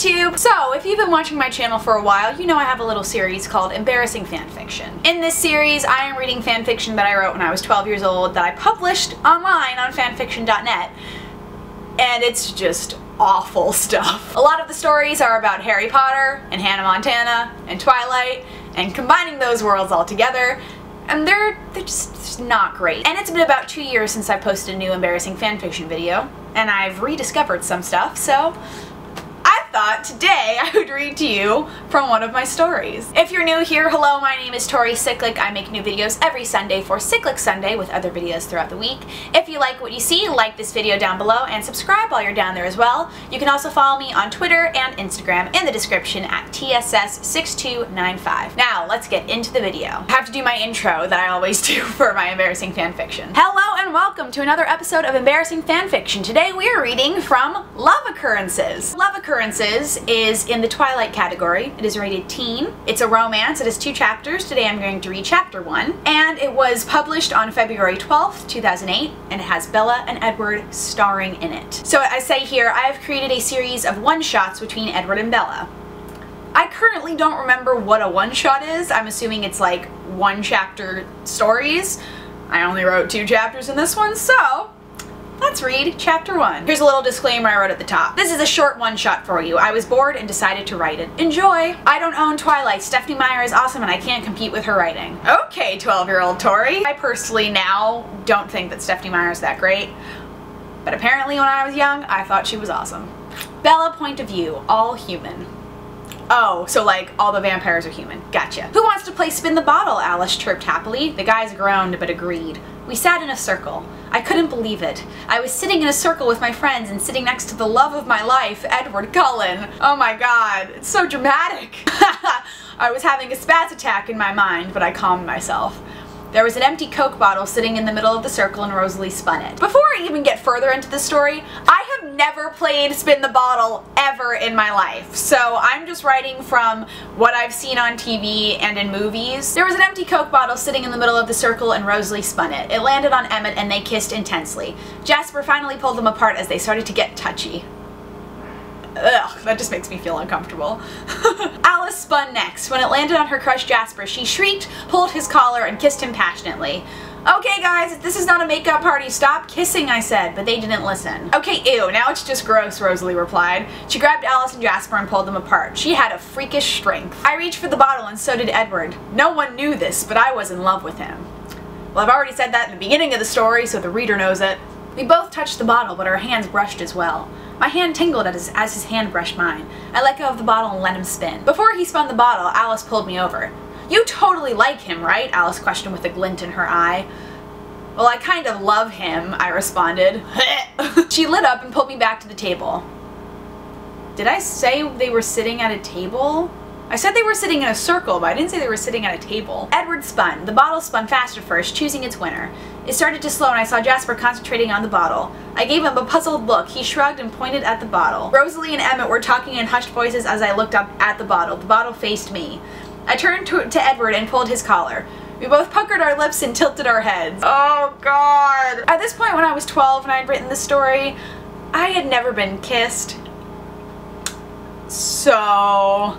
YouTube! So, if you've been watching my channel for a while, you know I have a little series called Embarrassing Fanfiction. In this series, I am reading fanfiction that I wrote when I was 12 years old that I published online on fanfiction.net. And it's just awful stuff. A lot of the stories are about Harry Potter, and Hannah Montana, and Twilight, and combining those worlds all together, and they're just not great. And it's been about 2 years since I posted a new embarrassing fanfiction video, and I've rediscovered some stuff, so I thought today I would read to you from one of my stories. If you're new here, hello, my name is Tori Cyclic. I make new videos every Sunday for Cyclic Sunday with other videos throughout the week. If you like what you see, like this video down below and subscribe while you're down there as well. You can also follow me on Twitter and Instagram in the description at tss6295. Now, let's get into the video. I have to do my intro that I always do for my embarrassing fanfiction. Hello and welcome to another episode of Embarrassing Fanfiction. Today we are reading from Love Occurrences. Love Occurrences is in the Twilight category. It is rated teen. It's a romance. It has 2 chapters. Today I'm going to read chapter 1. And it was published on February 12th, 2008, and it has Bella and Edward starring in it. So I say here, I have created a series of one-shots between Edward and Bella. I currently don't remember what a one-shot is. I'm assuming it's like one-chapter stories. I only wrote 2 chapters in this one, so let's read chapter 1. Here's a little disclaimer I wrote at the top. This is a short one-shot for you. I was bored and decided to write it. Enjoy! I don't own Twilight. Stephenie Meyer is awesome and I can't compete with her writing. Okay, 12-year-old Tori. I personally now don't think that Stephenie Meyer is that great, but apparently when I was young, I thought she was awesome. Bella point of view, all human. Oh, so like all the vampires are human. Gotcha. Who wants to play spin the bottle? Alice chirped happily. The guys groaned but agreed. We sat in a circle. I couldn't believe it. I was sitting in a circle with my friends and sitting next to the love of my life, Edward Cullen. Oh my god, it's so dramatic. I was having a spaz attack in my mind, but I calmed myself. There was an empty Coke bottle sitting in the middle of the circle and Rosalie spun it. Before I even get further into the story, I have never played Spin the Bottle ever in my life. So I'm just writing from what I've seen on TV and in movies. There was an empty Coke bottle sitting in the middle of the circle and Rosalie spun it. It landed on Emmett and they kissed intensely. Jasper finally pulled them apart as they started to get touchy. Ugh, that just makes me feel uncomfortable. Alice spun next. When it landed on her crush Jasper, she shrieked, pulled his collar, and kissed him passionately. Okay guys, this is not a makeup party. Stop kissing, I said, but they didn't listen. Okay, ew, now it's just gross, Rosalie replied. She grabbed Alice and Jasper and pulled them apart. She had a freakish strength. I reached for the bottle and so did Edward. No one knew this, but I was in love with him. Well, I've already said that in the beginning of the story, so the reader knows it. We both touched the bottle, but our hands brushed as well. My hand tingled as his hand brushed mine. I let go of the bottle and let him spin. Before he spun the bottle, Alice pulled me over. You totally like him, right? Alice questioned with a glint in her eye. Well, I kind of love him, I responded. She lit up and pulled me back to the table. Did I say they were sitting at a table? I said they were sitting in a circle, but I didn't say they were sitting at a table. Edward spun. The bottle spun faster first, choosing its winner. It started to slow and I saw Jasper concentrating on the bottle. I gave him a puzzled look. He shrugged and pointed at the bottle. Rosalie and Emmett were talking in hushed voices as I looked up at the bottle. The bottle faced me. I turned to Edward and pulled his collar. We both puckered our lips and tilted our heads. Oh god! At this point when I was 12 and I'd written this story, I had never been kissed. So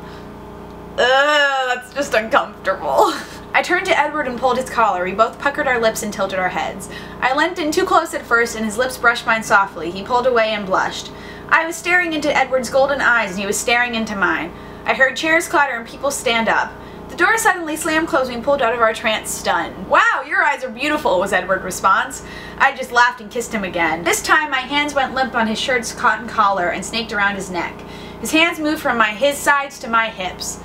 that's just uncomfortable. I turned to Edward and pulled his collar. We both puckered our lips and tilted our heads. I leant in too close at first and his lips brushed mine softly. He pulled away and blushed. I was staring into Edward's golden eyes and he was staring into mine. I heard chairs clatter and people stand up. The door suddenly slammed closed and we pulled out of our trance stunned. Wow, your eyes are beautiful, was Edward's response. I just laughed and kissed him again. This time my hands went limp on his shirt's cotton collar and snaked around his neck. His hands moved from his sides to my hips.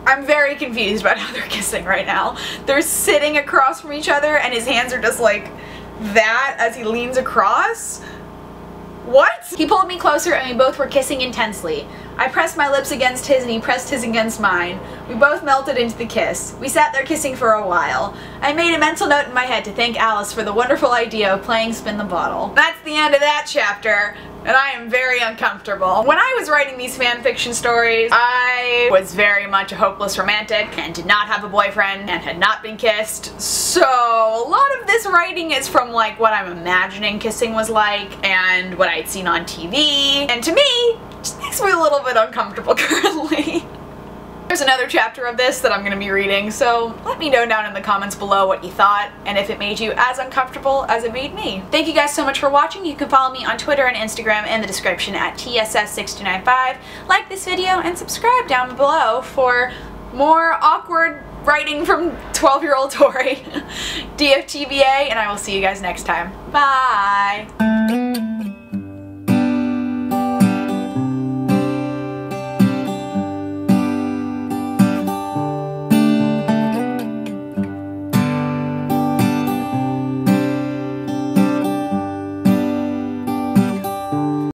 I'm very confused about how they're kissing right now. They're sitting across from each other and his hands are just like that as he leans across. What? He pulled me closer and we both were kissing intensely. I pressed my lips against his and he pressed his against mine. We both melted into the kiss. We sat there kissing for a while. I made a mental note in my head to thank Alice for the wonderful idea of playing Spin the Bottle. That's the end of that chapter, and I am very uncomfortable. When I was writing these fanfiction stories, I was very much a hopeless romantic and did not have a boyfriend and had not been kissed, so a lot of this writing is from like what I'm imagining kissing was like and what I'd seen on TV, and to me, it just makes me a little bit uncomfortable currently. There's another chapter of this that I'm going to be reading, so let me know down in the comments below what you thought and if it made you as uncomfortable as it made me. Thank you guys so much for watching. You can follow me on Twitter and Instagram in the description at tss6295. Like this video and subscribe down below for more awkward writing from 12-year-old Tori. DFTBA, and I will see you guys next time. Bye!